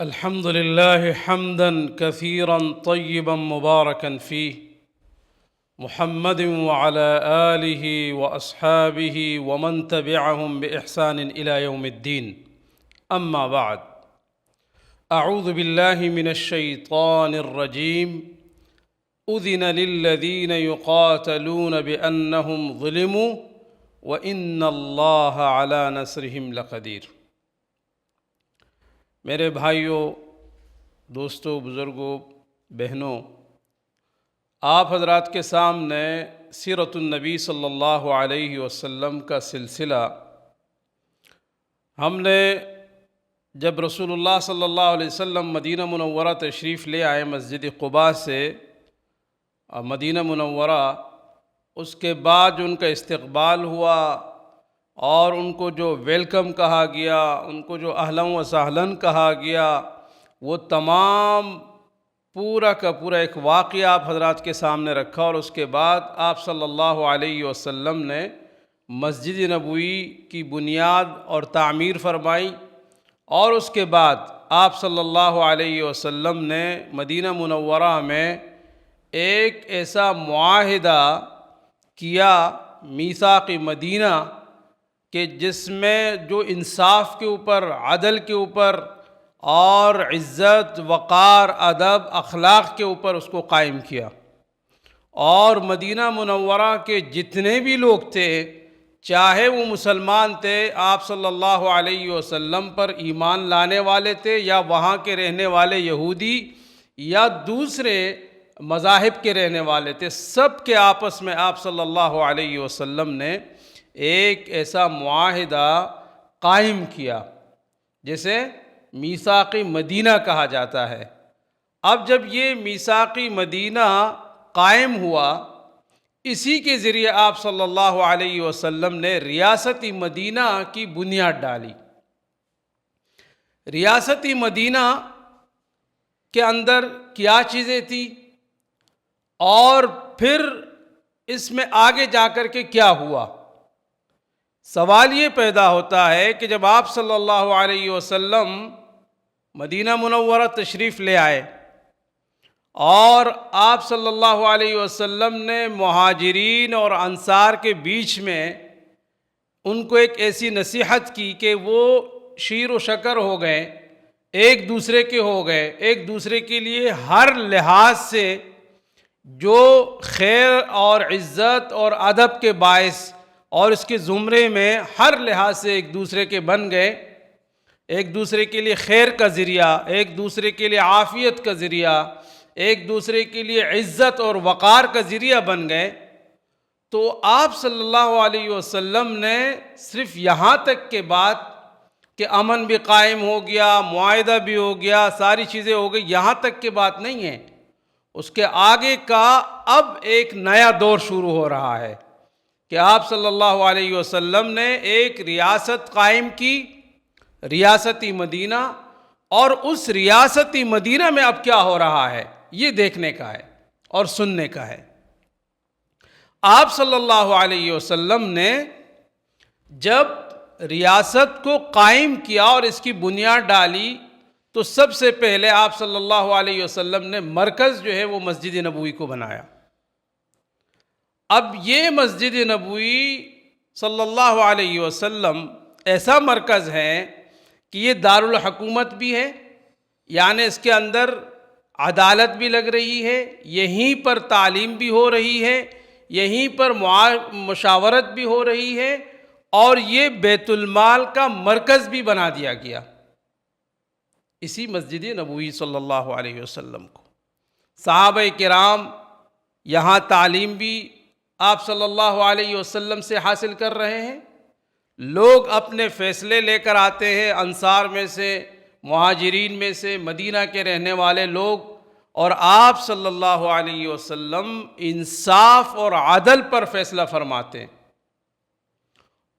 الحمد لله حمدا كثيرا طيبا مباركا فيه محمد وعلى آله وأصحابه ومن تبعهم بإحسان إلى يوم الدين أما بعد أعوذ بالله من الشيطان الرجيم أذن للذين يقاتلون بأنهم ظلموا وإن الله على نصرهم لقدير۔ میرے بھائیوں، دوستوں، بزرگوں، بہنوں، آپ حضرات کے سامنے سیرت النبی صلی اللہ علیہ وسلم کا سلسلہ ہم نے جب رسول اللہ صلی اللہ علیہ وسلم مدینہ منورہ تشریف لے آئے مسجد قباء سے مدینہ منورہ، اس کے بعد جو ان کا استقبال ہوا اور ان کو جو ویلکم کہا گیا، ان کو جو اہلا و سہلا کہا گیا، وہ تمام پورا کا پورا ایک واقعہ آپ حضرات کے سامنے رکھا، اور اس کے بعد آپ صلی اللہ علیہ وسلم نے مسجد نبوی کی بنیاد اور تعمیر فرمائی، اور اس کے بعد آپ صلی اللہ علیہ وسلم نے مدینہ منورہ میں ایک ایسا معاہدہ کیا، میثاق مدینہ، کہ جس میں جو انصاف کے اوپر، عدل کے اوپر اور عزت، وقار، ادب، اخلاق کے اوپر اس کو قائم کیا، اور مدینہ منورہ کے جتنے بھی لوگ تھے، چاہے وہ مسلمان تھے، آپ صلی اللہ علیہ وسلم پر ایمان لانے والے تھے، یا وہاں کے رہنے والے یہودی یا دوسرے مذاہب کے رہنے والے تھے، سب کے آپس میں آپ صلی اللہ علیہ وسلم نے ایک ایسا معاہدہ قائم کیا جسے میثاق مدینہ کہا جاتا ہے۔ اب جب یہ میثاق مدینہ قائم ہوا، اسی کے ذریعے آپ صلی اللہ علیہ وسلم نے ریاست مدینہ کی بنیاد ڈالی۔ ریاست مدینہ کے اندر کیا چیزیں تھیں، اور پھر اس میں آگے جا کر کے کیا ہوا؟ سوال یہ پیدا ہوتا ہے کہ جب آپ صلی اللہ علیہ وسلم مدینہ منورہ تشریف لے آئے، اور آپ صلی اللہ علیہ وسلم نے مہاجرین اور انصار کے بیچ میں ان کو ایک ایسی نصیحت کی کہ وہ شیر و شکر ہو گئے، ایک دوسرے کے ہو گئے، ایک دوسرے کے لیے ہر لحاظ سے جو خیر اور عزت اور ادب کے باعث اور اس کے زمرے میں ہر لحاظ سے ایک دوسرے کے بن گئے، ایک دوسرے کے لیے خیر کا ذریعہ، ایک دوسرے کے لیے عافیت کا ذریعہ، ایک دوسرے کے لیے عزت اور وقار کا ذریعہ بن گئے۔ تو آپ صلی اللہ علیہ وسلم نے صرف یہاں تک کے بات کہ امن بھی قائم ہو گیا، معاہدہ بھی ہو گیا، ساری چیزیں ہو گئی، یہاں تک کی بات نہیں ہے۔ اس کے آگے کا اب ایک نیا دور شروع ہو رہا ہے کہ آپ صلی اللہ علیہ وسلم نے ایک ریاست قائم کی، ریاستی مدینہ، اور اس ریاستی مدینہ میں اب کیا ہو رہا ہے یہ دیکھنے کا ہے اور سننے کا ہے۔ آپ صلی اللہ علیہ وسلم نے جب ریاست کو قائم کیا اور اس کی بنیاد ڈالی، تو سب سے پہلے آپ صلی اللہ علیہ وسلم نے مرکز جو ہے وہ مسجد نبوی کو بنایا۔ اب یہ مسجد نبوی صلی اللہ علیہ وسلم ایسا مرکز ہے کہ یہ دارالحکومت بھی ہے، یعنی اس کے اندر عدالت بھی لگ رہی ہے، یہیں پر تعلیم بھی ہو رہی ہے، یہیں پر مشاورت بھی ہو رہی ہے، اور یہ بیت المال کا مرکز بھی بنا دیا گیا اسی مسجد نبوی صلی اللہ علیہ وسلم کو۔ صحابہ کرام یہاں تعلیم بھی آپ صلی اللہ علیہ وسلم سے حاصل کر رہے ہیں، لوگ اپنے فیصلے لے کر آتے ہیں، انصار میں سے، مہاجرین میں سے، مدینہ کے رہنے والے لوگ، اور آپ صلی اللہ علیہ وسلم انصاف اور عدل پر فیصلہ فرماتے ہیں،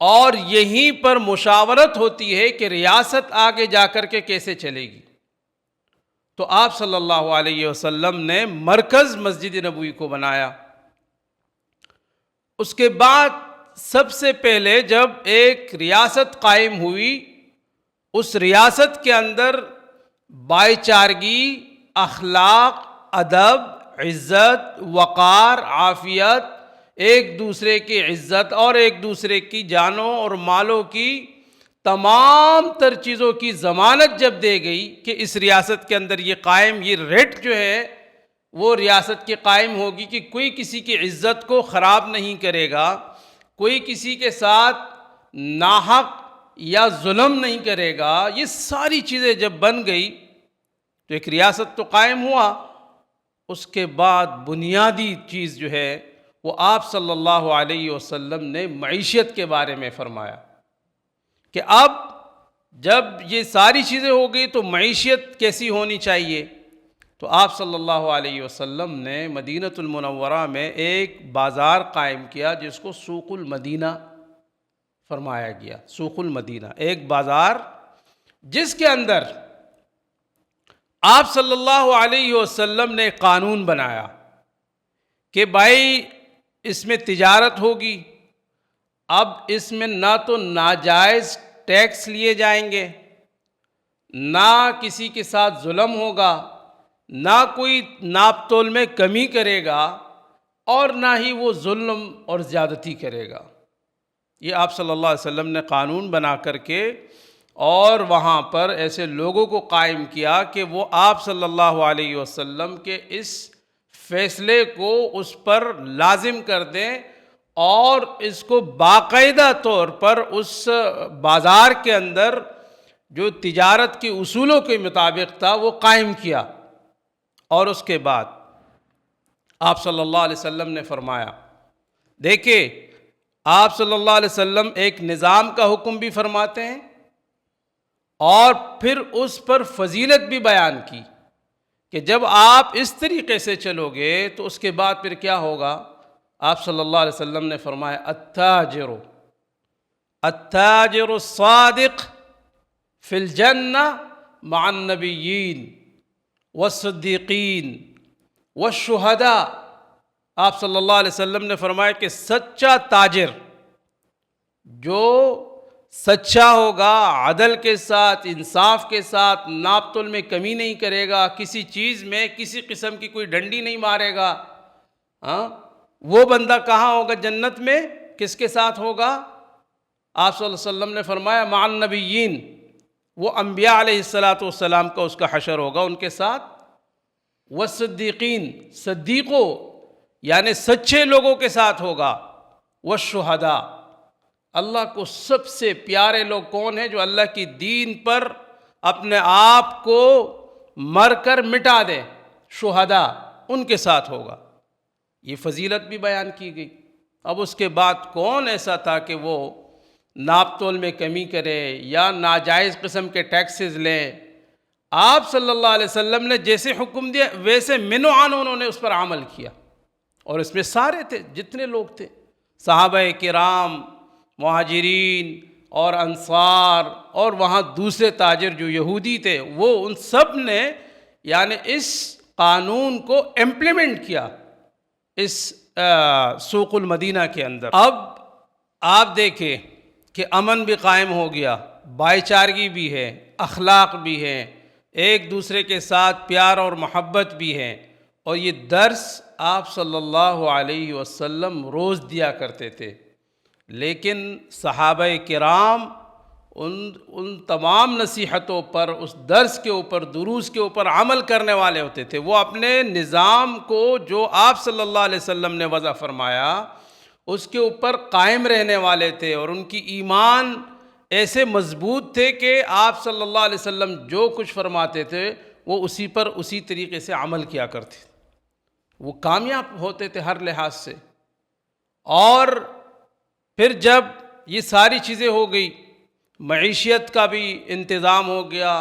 اور یہیں پر مشاورت ہوتی ہے کہ ریاست آگے جا کر کے کیسے چلے گی۔ تو آپ صلی اللہ علیہ وسلم نے مرکز مسجد نبوی کو بنایا۔ اس کے بعد سب سے پہلے جب ایک ریاست قائم ہوئی، اس ریاست کے اندر بھائی چارگی، اخلاق، ادب، عزت، وقار، عافیت، ایک دوسرے کی عزت اور ایک دوسرے کی جانوں اور مالوں کی تمام تر چیزوں کی ضمانت جب دے گئی کہ اس ریاست کے اندر یہ قائم، یہ ریٹ جو ہے وہ ریاست کے قائم ہوگی کہ کوئی کسی کی عزت کو خراب نہیں کرے گا، کوئی کسی کے ساتھ ناحق یا ظلم نہیں کرے گا، یہ ساری چیزیں جب بن گئی تو ایک ریاست تو قائم ہوا۔ اس کے بعد بنیادی چیز جو ہے وہ آپ صلی اللہ علیہ وسلم نے معیشت کے بارے میں فرمایا کہ اب جب یہ ساری چیزیں ہو گئی تو معیشت کیسی ہونی چاہیے۔ تو آپ صلی اللہ علیہ وسلم نے مدینۃ المنورہ میں ایک بازار قائم کیا جس کو سوق المدینہ فرمایا گیا۔ سوق المدینہ ایک بازار جس کے اندر آپ صلی اللہ علیہ وسلم نے قانون بنایا کہ بھائی اس میں تجارت ہوگی، اب اس میں نہ تو ناجائز ٹیکس لیے جائیں گے، نہ کسی کے ساتھ ظلم ہوگا، نہ کوئی ناپ تول میں کمی کرے گا، اور نہ ہی وہ ظلم اور زیادتی کرے گا۔ یہ آپ صلی اللہ علیہ وسلم نے قانون بنا کر کے اور وہاں پر ایسے لوگوں کو قائم کیا کہ وہ آپ صلی اللہ علیہ وسلم کے اس فیصلے کو اس پر لازم کر دیں اور اس کو باقاعدہ طور پر اس بازار کے اندر جو تجارت کے اصولوں کے مطابق تھا وہ قائم کیا۔ اور اس کے بعد آپ صلی اللہ علیہ وسلم نے فرمایا، دیکھیں آپ صلی اللہ علیہ وسلم ایک نظام کا حکم بھی فرماتے ہیں اور پھر اس پر فضیلت بھی بیان کی کہ جب آپ اس طریقے سے چلو گے تو اس کے بعد پھر کیا ہوگا۔ آپ صلی اللہ علیہ وسلم نے فرمایا التاجر الصادق فی الجنہ مع النبیین والصدیقین والشہداء۔ آپ صلی اللہ علیہ وسلم نے فرمایا کہ سچا تاجر جو سچا ہوگا، عدل کے ساتھ، انصاف کے ساتھ، ناپ تول میں کمی نہیں کرے گا، کسی چیز میں کسی قسم کی کوئی ڈنڈی نہیں مارے گا، وہ بندہ کہاں ہوگا جنت میں؟ کس کے ساتھ ہوگا؟ آپ صلی اللہ علیہ وسلم نے فرمایا مع النبیین، وہ انبیاء علیہ السلام کا اس کا حشر ہوگا ان کے ساتھ، والصدیقین، صدیقوں یعنی سچے لوگوں کے ساتھ ہوگا، والشہداء، اللہ کو سب سے پیارے لوگ کون ہیں؟ جو اللہ کی دین پر اپنے آپ کو مر کر مٹا دے، شہداء، ان کے ساتھ ہوگا۔ یہ فضیلت بھی بیان کی گئی۔ اب اس کے بعد کون ایسا تھا کہ وہ ناپ تول میں کمی کرے یا ناجائز قسم کے ٹیکسز لیں؟ آپ صلی اللہ علیہ وسلم نے جیسے حکم دیا ویسے منوعاً انہوں نے اس پر عمل کیا، اور اس میں سارے تھے جتنے لوگ تھے، صحابہ کرام، مہاجرین اور انصار اور وہاں دوسرے تاجر جو یہودی تھے، وہ ان سب نے یعنی اس قانون کو امپلیمنٹ کیا اس سوق المدینہ کے اندر۔ اب آپ دیکھیں کہ امن بھی قائم ہو گیا، بھائی چارگی بھی ہے، اخلاق بھی ہے، ایک دوسرے کے ساتھ پیار اور محبت بھی ہے، اور یہ درس آپ صلی اللہ علیہ وسلم روز دیا کرتے تھے۔ لیکن صحابہ کرام ان تمام نصیحتوں پر، اس درس کے اوپر، دروس کے اوپر عمل کرنے والے ہوتے تھے۔ وہ اپنے نظام کو جو آپ صلی اللہ علیہ وسلم نے وضع فرمایا اس کے اوپر قائم رہنے والے تھے، اور ان کی ایمان ایسے مضبوط تھے کہ آپ صلی اللہ علیہ وسلم جو کچھ فرماتے تھے وہ اسی پر اسی طریقے سے عمل کیا کرتے تھے، وہ کامیاب ہوتے تھے ہر لحاظ سے۔ اور پھر جب یہ ساری چیزیں ہو گئی، معیشت کا بھی انتظام ہو گیا،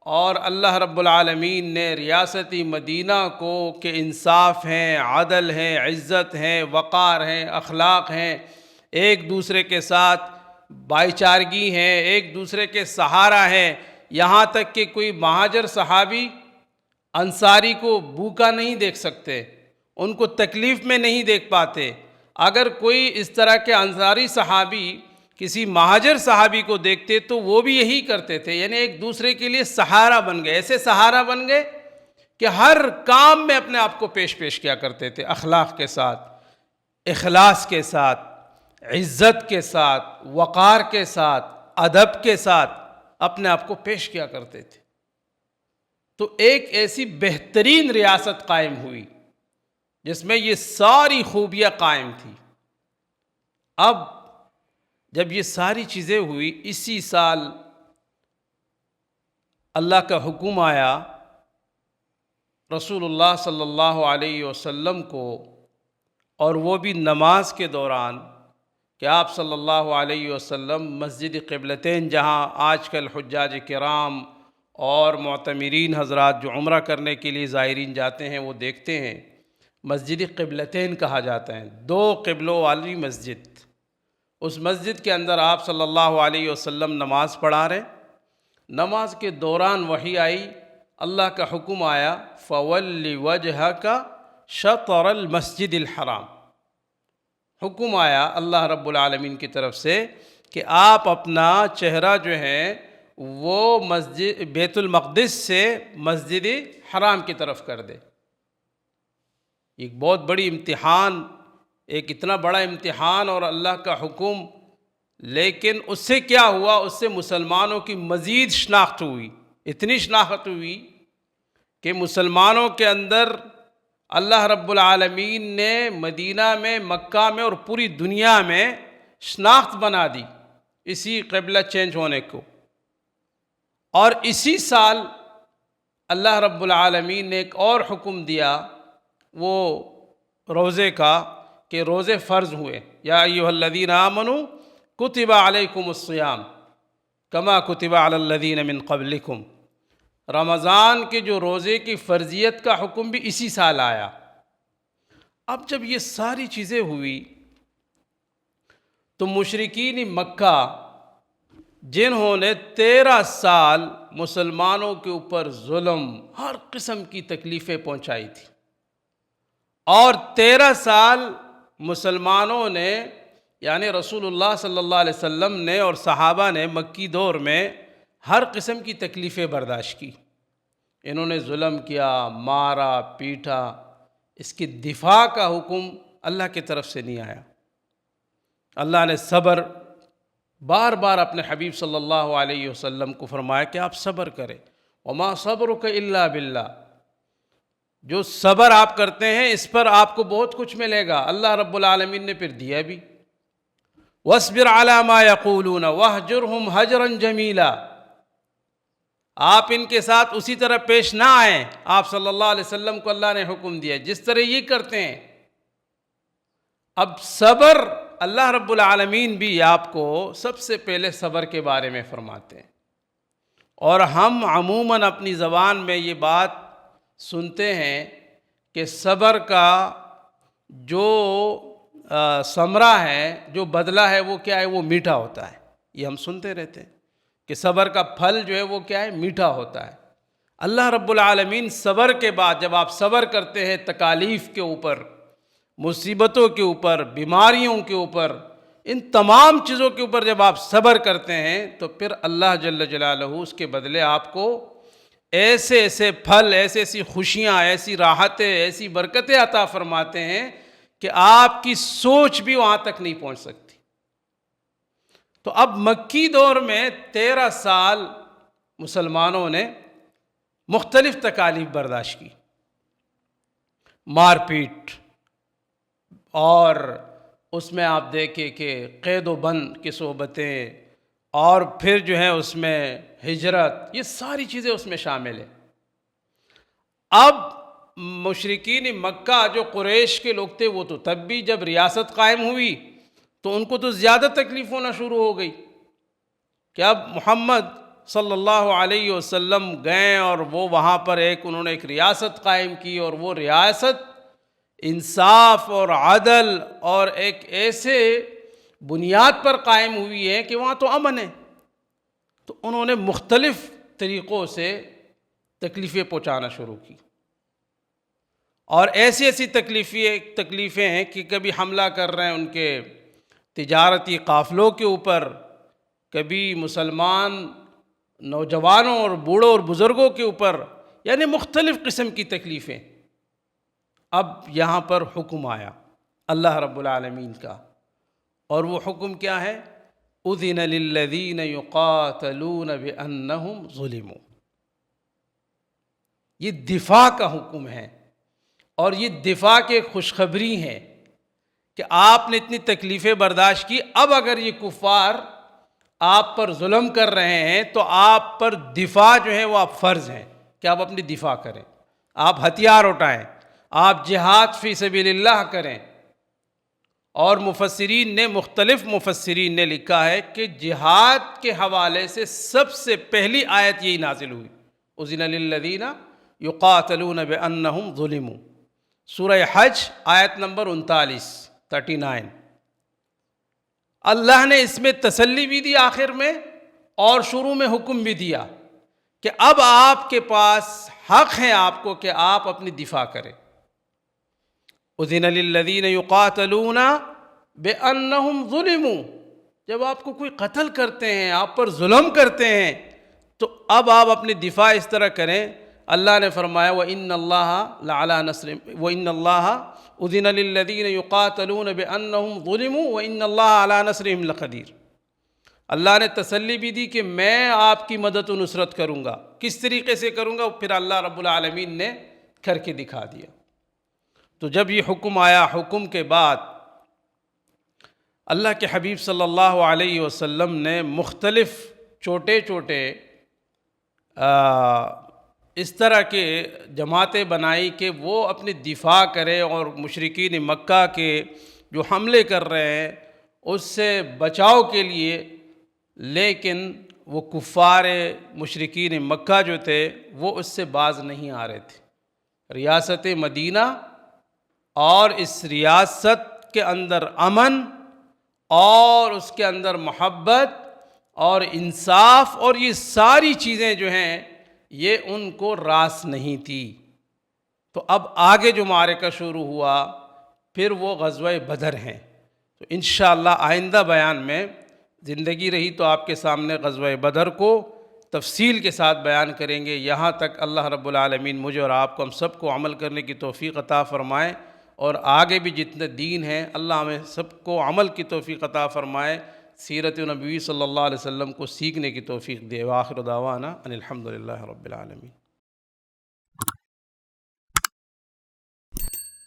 اور اللہ رب العالمین نے ریاستی مدینہ کو کہ انصاف ہیں، عدل ہیں، عزت ہیں، وقار ہیں، اخلاق ہیں، ایک دوسرے کے ساتھ بھائی چارگی ہیں، ایک دوسرے کے سہارا ہیں، یہاں تک کہ کوئی مہاجر صحابی انصاری کو بھوکا نہیں دیکھ سکتے، ان کو تکلیف میں نہیں دیکھ پاتے۔ اگر کوئی اس طرح کے انصاری صحابی کسی مہاجر صحابی کو دیکھتے تو وہ بھی یہی کرتے تھے، یعنی ایک دوسرے کے لیے سہارا بن گئے، ایسے سہارا بن گئے کہ ہر کام میں اپنے آپ کو پیش کیا کرتے تھے، اخلاق کے ساتھ، اخلاص کے ساتھ، عزت کے ساتھ، وقار کے ساتھ، ادب کے ساتھ اپنے آپ کو پیش کیا کرتے تھے۔ تو ایک ایسی بہترین ریاست قائم ہوئی جس میں یہ ساری خوبیاں قائم تھی۔ اب جب یہ ساری چیزیں ہوئی، اسی سال اللہ کا حکم آیا رسول اللہ صلی اللہ علیہ وسلم کو، اور وہ بھی نماز کے دوران، کہ آپ صلی اللہ علیہ وسلم مسجد قبلتین، جہاں آج کل حجاج کرام اور معتمرین حضرات جو عمرہ کرنے کے لیے زائرین جاتے ہیں وہ دیکھتے ہیں، مسجد قبلتین کہا جاتا ہے، دو قبلوں والی مسجد۔ اس مسجد کے اندر آپ صلی اللہ علیہ وسلم نماز پڑھا رہے، نماز کے دوران وحی آئی، اللہ کا حکم آیا فَوَلِّ وَجْهَكَ شَطْرَ الْمَسْجِدِ الْحَرَامِ، حکم آیا اللہ رب العالمین کی طرف سے کہ آپ اپنا چہرہ جو ہے وہ مسجد بیت المقدس سے مسجد حرام کی طرف کر دے۔ ایک بہت بڑی امتحان، ایک اتنا بڑا امتحان اور اللہ کا حکم، لیکن اس سے کیا ہوا؟ اس سے مسلمانوں کی مزید شناخت ہوئی، اتنی شناخت ہوئی کہ مسلمانوں کے اندر اللہ رب العالمین نے مدینہ میں، مکہ میں اور پوری دنیا میں شناخت بنا دی اسی قبلہ چینج ہونے کو۔ اور اسی سال اللہ رب العالمین نے ایک اور حکم دیا وہ روزے کا، کہ روزے فرض ہوئے، یا ایھا الذین آمنوا کتب علیکم الصیام کما کتب علی الذین من قبلکم، رمضان کے جو روزے کی فرضیت کا حکم بھی اسی سال آیا۔ اب جب یہ ساری چیزیں ہوئی تو مشرکین مکہ جنہوں نے 13 سال مسلمانوں کے اوپر ظلم، ہر قسم کی تکلیفیں پہنچائی تھی، اور 13 سال مسلمانوں نے، یعنی رسول اللہ صلی اللہ علیہ وسلم نے اور صحابہ نے مکی دور میں ہر قسم کی تکلیفیں برداشت کی، انہوں نے ظلم کیا، مارا پیٹا، اس کی دفاع کا حکم اللہ کی طرف سے نہیں آیا۔ اللہ نے صبر بار بار اپنے حبیب صلی اللہ علیہ وسلم کو فرمایا کہ آپ صبر کریں، وما صبرک الا باللہ، جو صبر آپ کرتے ہیں اس پر آپ کو بہت کچھ ملے گا۔ اللہ رب العالمین نے پھر دیا بھی، وَاصْبِرْ عَلَى مَا يَقُولُونَ وَاهْجُرْهُمْ هَجْرًا جَمِيلًا، آپ ان کے ساتھ اسی طرح پیش نہ آئیں، آپ صلی اللہ علیہ وسلم کو اللہ نے حکم دیا جس طرح یہ کرتے ہیں۔ اب صبر، اللہ رب العالمین بھی آپ کو سب سے پہلے صبر کے بارے میں فرماتے ہیں، اور ہم عموماً اپنی زبان میں یہ بات سنتے ہیں کہ صبر کا جو ثمرہ ہے، جو بدلہ ہے، وہ کیا ہے؟ وہ میٹھا ہوتا ہے۔ یہ ہم سنتے رہتے ہیں کہ صبر کا پھل جو ہے وہ کیا ہے؟ میٹھا ہوتا ہے۔ اللہ رب العالمین صبر کے بعد جب آپ صبر کرتے ہیں تکالیف کے اوپر، مصیبتوں کے اوپر، بیماریوں کے اوپر، ان تمام چیزوں کے اوپر جب آپ صبر کرتے ہیں تو پھر اللہ جل جلالہ اس کے بدلے آپ کو ایسے ایسے پھل، ایسی خوشیاں، ایسی راحتیں، ایسی برکتیں عطا فرماتے ہیں کہ آپ کی سوچ بھی وہاں تک نہیں پہنچ سکتی۔ تو اب مکی دور میں 13 سال مسلمانوں نے مختلف تکالیف برداشت کی، مار پیٹ، اور اس میں آپ دیکھیں کہ قید و بند کی صحبتیں، اور پھر جو ہے اس میں ہجرت، یہ ساری چیزیں اس میں شامل ہیں۔ اب مشرکین مکہ جو قریش کے لوگ تھے وہ تو تب بھی جب ریاست قائم ہوئی تو ان کو تو زیادہ تکلیف ہونا شروع ہو گئی کہ اب محمد صلی اللہ علیہ وسلم گئے اور وہ وہاں پر انہوں نے ایک ریاست قائم کی، اور وہ ریاست انصاف اور عدل اور ایک ایسے بنیاد پر قائم ہوئی ہے کہ وہاں تو امن ہے۔ تو انہوں نے مختلف طریقوں سے تکلیفیں پہنچانا شروع کی، اور ایسی تکلیفیں ہیں کہ کبھی حملہ کر رہے ہیں ان کے تجارتی قافلوں کے اوپر، کبھی مسلمان نوجوانوں اور بوڑھوں اور بزرگوں کے اوپر، یعنی مختلف قسم کی تکلیفیں۔ اب یہاں پر حکم آیا اللہ رب العالمین کا، اور وہ حکم کیا ہے؟ اذن للذین یقاتلون بانہم ظلموا۔ یہ دفاع کا حکم ہے، اور یہ دفاع کی خوشخبری ہے کہ آپ نے اتنی تکلیفیں برداشت کی، اب اگر یہ کفار آپ پر ظلم کر رہے ہیں تو آپ پر دفاع جو ہے وہ آپ فرض ہیں کہ آپ اپنی دفاع کریں، آپ ہتھیار اٹھائیں، آپ جہاد فی سبیل اللہ کریں۔ اور مختلف مفسرین نے لکھا ہے کہ جہاد کے حوالے سے سب سے پہلی آیت یہی نازل ہوئی، اذن للذین یقاتلون بانہم ظلموا، سورہ حج آیت نمبر 39۔ اللہ نے اس میں تسلی بھی دی آخر میں، اور شروع میں حکم بھی دیا کہ اب آپ کے پاس حق ہے آپ کو کہ آپ اپنی دفاع کریں۔ اذن للذین یقاتلون بانہم ظلموا، جب آپ کو کوئی قتل کرتے ہیں، آپ پر ظلم کرتے ہیں، تو اب آپ اپنی دفاع اس طرح کریں۔ اللہ نے فرمایا وَإِنَّ اللَّهَ لَعَلَىٰ نَصْرِهِمْ وَإِنَّ اللَّهَ أُذِنَ لِلَّذِينَ يُقَاتَلُونَ بِأَنَّهُمْ ظُلِمُوا وَإِنَّ اللَّهَ عَلَىٰ نَصْرِهِمْ لَقَدِيرٌ۔ اللہ نے تسلی بھی دی کہ میں آپ کی مدد و نصرت کروں گا، کس طریقے سے کروں گا، پھر اللہ رب العالمین نے کر کے دکھا دیا۔ تو جب یہ حکم آیا، حکم کے بعد اللہ کے حبیب صلی اللہ علیہ وسلم نے مختلف چھوٹے چھوٹے اس طرح کے جماعتیں بنائی کہ وہ اپنی دفاع کرے، اور مشرکین مکہ کے جو حملے کر رہے ہیں اس سے بچاؤ کے لیے، لیکن وہ کفار مشرکین مکہ جو تھے وہ اس سے باز نہیں آ رہے تھے۔ ریاست مدینہ اور اس ریاست کے اندر امن اور اس کے اندر محبت اور انصاف اور یہ ساری چیزیں جو ہیں یہ ان کو راس نہیں تھی۔ تو اب آگے جو معرکہ شروع ہوا پھر وہ غزوہ بدر ہیں۔ تو انشاءاللہ آئندہ بیان میں زندگی رہی تو آپ کے سامنے غزوہ بدر کو تفصیل کے ساتھ بیان کریں گے۔ یہاں تک اللہ رب العالمین مجھے اور آپ کو ہم سب کو عمل کرنے کی توفیق عطا فرمائے، اور آگے بھی جتنے دین ہیں اللہ ہمیں سب کو عمل کی توفیق عطا فرمائے، سیرت نبوی صلی اللہ علیہ وسلم کو سیکھنے کی توفیق دے۔ وآخر دعوانا ان الحمد للہ رب العالمین۔